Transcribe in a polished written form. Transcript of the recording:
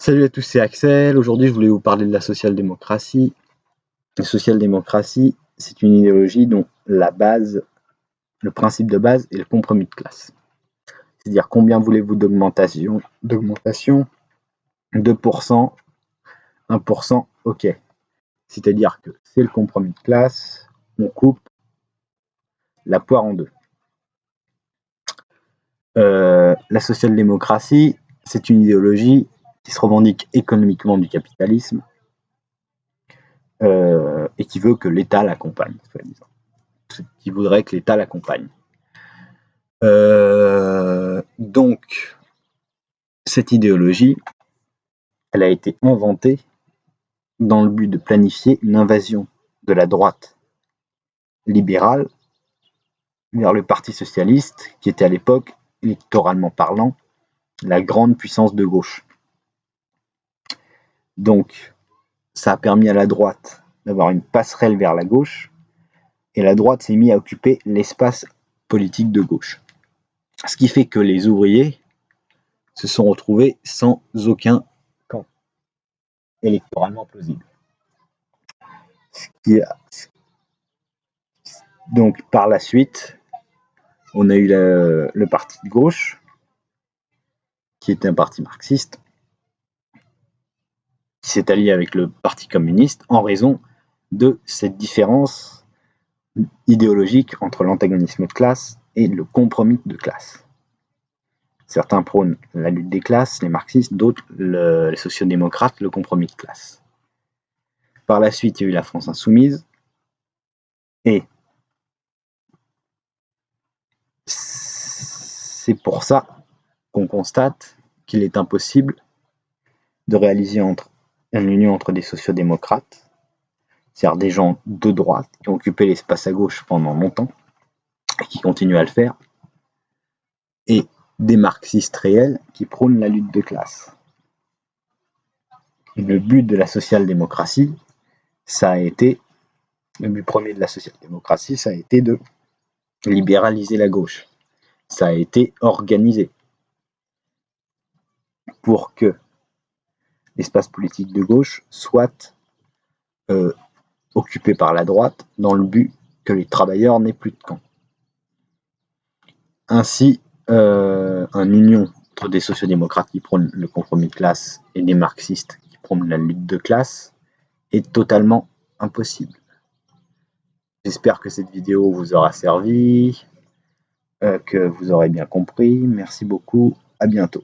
Salut à tous, c'est Axel. Aujourd'hui, je voulais vous parler de la social-démocratie. La social-démocratie, c'est une idéologie dont la base, le principe de base est le compromis de classe. C'est-à-dire combien voulez-vous d'augmentation? 2%, 1%, ok. C'est-à-dire que c'est le compromis de classe, on coupe la poire en deux. La social-démocratie, c'est une idéologie qui se revendique économiquement du capitalisme et qui veut que l'État l'accompagne, soi-disant. Qui voudrait que l'État l'accompagne. Donc, cette idéologie, elle a été inventée dans le but de planifier une invasion de la droite libérale vers le Parti socialiste, qui était à l'époque, électoralement parlant, la grande puissance de gauche. Donc, ça a permis à la droite d'avoir une passerelle vers la gauche, et la droite s'est mise à occuper l'espace politique de gauche. Ce qui fait que les ouvriers se sont retrouvés sans aucun camp électoralement plausible. Donc par la suite, on a eu le parti de gauche, qui était un parti marxiste, qui s'est allié avec le parti communiste en raison de cette différence idéologique entre l'antagonisme de classe et le compromis de classe. Certains prônent la lutte des classes, les marxistes, d'autres, les sociodémocrates, le compromis de classe. Par la suite, il y a eu la France insoumise, et c'est pour ça qu'on constate qu'il est impossible de réaliser une union entre des sociodémocrates, c'est-à-dire des gens de droite qui ont occupé l'espace à gauche pendant longtemps et qui continuent à le faire, et des marxistes réels qui prônent la lutte de classe. Le but de la social-démocratie, le but premier de la social-démocratie, ça a été de libéraliser la gauche. Ça a été organisé pour que l'espace politique de gauche soit occupé par la droite dans le but que les travailleurs n'aient plus de camp. Ainsi, une union entre des sociodémocrates qui prônent le compromis de classe et des marxistes qui prônent la lutte de classe est totalement impossible. J'espère que cette vidéo vous aura servi, que vous aurez bien compris. Merci beaucoup, à bientôt.